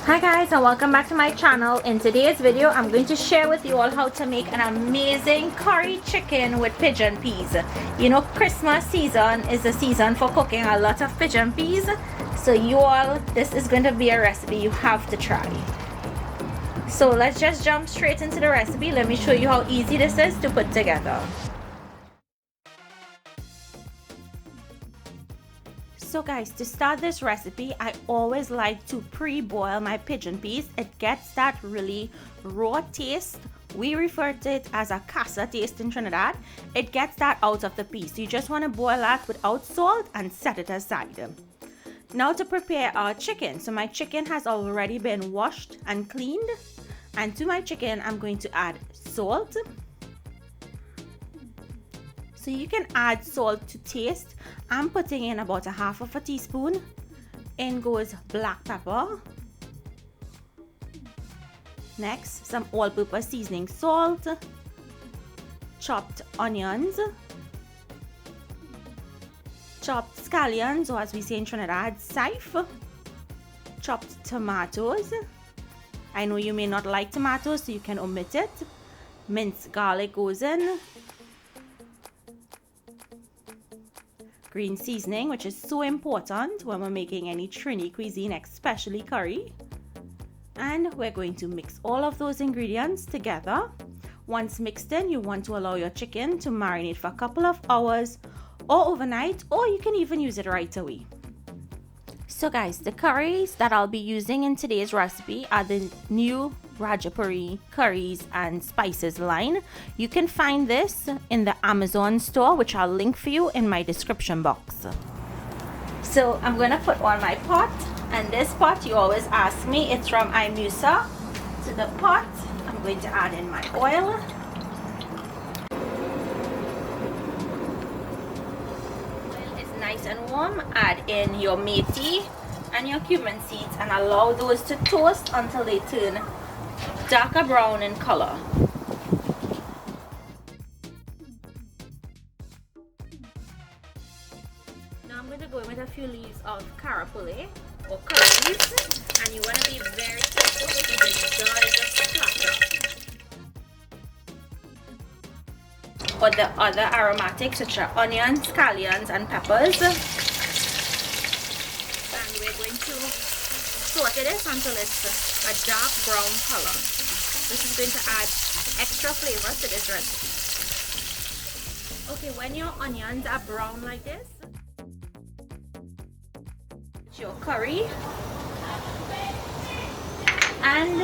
Hi guys, and welcome back to my channel. In today's video I'm going to share with you all how to make an amazing curry chicken with pigeon peas. You know, Christmas season is the season for cooking a lot of pigeon peas, so you all, this is going to be a recipe you have to try. So let's just jump straight into the recipe. Let me show you how easy this is to put together. So guys, to start this recipe, I always like to pre-boil my pigeon peas. It gets that really raw taste. We refer to it as a casa taste in Trinidad. It gets that out of the peas. So you just want to boil that without salt and set it aside. Now to prepare our chicken. So my chicken has already been washed and cleaned. And to my chicken, I'm going to add salt. So you can add salt to taste. I'm putting in about a half of a teaspoon. In goes black pepper. Next, some all-purpose seasoning salt, chopped onions, chopped scallions, or as we say in Trinidad, siph, chopped tomatoes. I know you may not like tomatoes, so you can omit it. Minced garlic goes in. Green seasoning, which is so important when we're making any Trini cuisine, especially curry. And we're going to mix all of those ingredients together. Once mixed in, you want to allow your chicken to marinate for a couple of hours or overnight, or you can even use it right away. So guys, the curries that I'll be using in today's recipe are the new Dhalpuri curries and spices line. You can find this in the Amazon store, which I'll link for you in my description box. So I'm going to put on my pot, and this pot, you always ask me, it's from Imusa. To the pot, I'm going to add in my oil. Oil is nice and warm. Add in your methi and your cumin seeds and allow those to toast until they turn darker brown in color. Now I'm going to go in with a few leaves of carapule or curry leaves, and you want to be very careful because the jar just splatter. Or the other aromatics, which are onions, scallions, and peppers. And we're going to saute this until it's a dark brown color. This is going to add extra flavor to this recipe. Okay, when your onions are brown like this, your curry and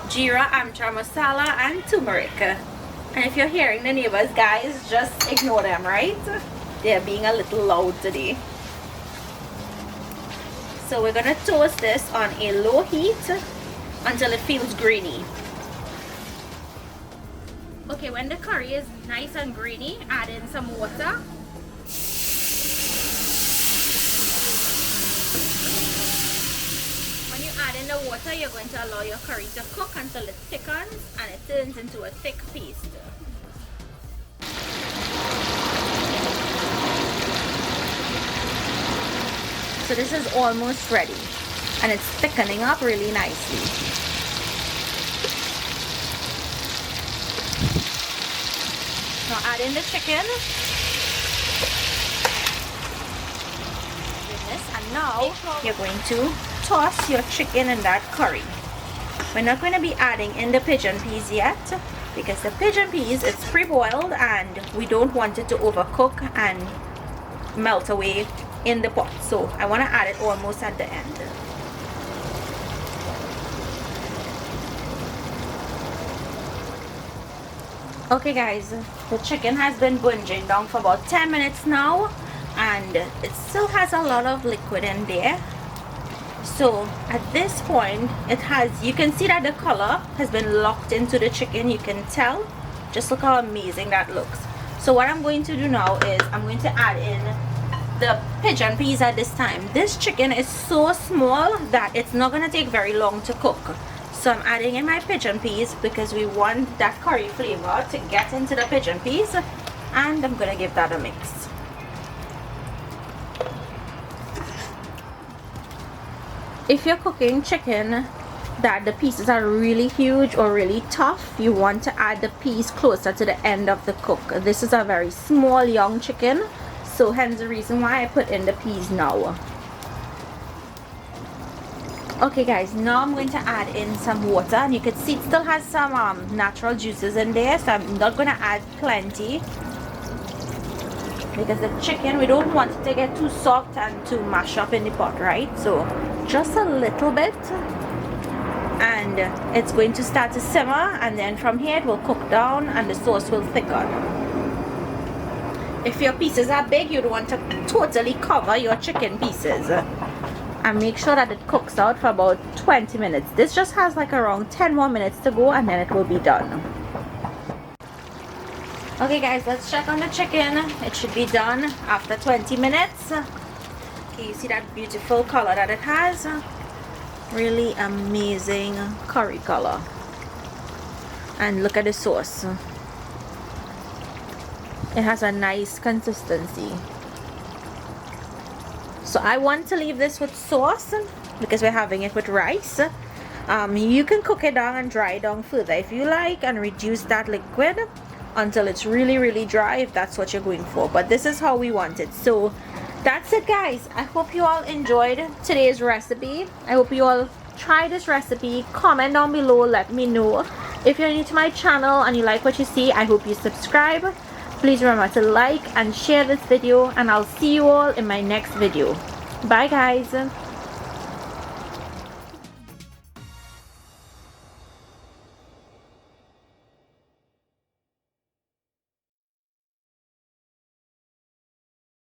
geera, amchar, massala, and turmeric. And if you're hearing the neighbors, guys, just ignore them, right? They're being a little loud today. So we're gonna toast this on a low heat until it feels grainy. Okay, when the curry is nice and grainy, add in some water. When you add in the water, you're going to allow your curry to cook until it thickens and it turns into a thick paste. So this is almost ready and it's thickening up really nicely. Now add in the chicken. And now you're going to toss your chicken in that curry. We're not going to be adding in the pigeon peas yet because the pigeon peas, it's pre-boiled and we don't want it to overcook and melt away in the pot. So I want to add it almost at the end. Okay guys, the chicken has been bunging down for about 10 minutes now and it still has a lot of liquid in there. So at this point it has, you can see that the color has been locked into the chicken. You can tell, just look how amazing that looks. So what I'm going to do now is I'm going to add in the pigeon peas at this time. This chicken is so small that it's not going to take very long to cook. So I'm adding in my pigeon peas because we want that curry flavor to get into the pigeon peas, and I'm going to give that a mix. If you're cooking chicken that the pieces are really huge or really tough, you want to add the peas closer to the end of the cook. This is a very small young chicken, so hence the reason why I put in the peas now. Okay guys, now I'm going to add in some water, and you can see it still has some natural juices in there, so I'm not going to add plenty because the chicken, we don't want it to get too soft and to mash up in the pot, right? So just a little bit, and it's going to start to simmer, and then from here it will cook down and the sauce will thicken. If your pieces are big, you'd want to totally cover your chicken pieces and make sure that it cooks out for about 20 minutes. This just has like around 10 more minutes to go, and then it will be done. Okay guys, let's check on the chicken. It should be done after 20 minutes. Okay, you see that beautiful color that it has? Really amazing curry color. And look at the sauce. It has a nice consistency. So I want to leave this with sauce because we're having it with rice. You can cook it down and dry it down further if you like, and reduce that liquid until it's really dry if that's what you're going for, but this is how we want it. So that's it guys. I hope you all enjoyed today's recipe. I hope you all try this recipe. Comment down below, let me know. If you're new to my channel and you like what you see, I hope you subscribe. Please remember to like and share this video, and I'll see you all in my next video. Bye guys.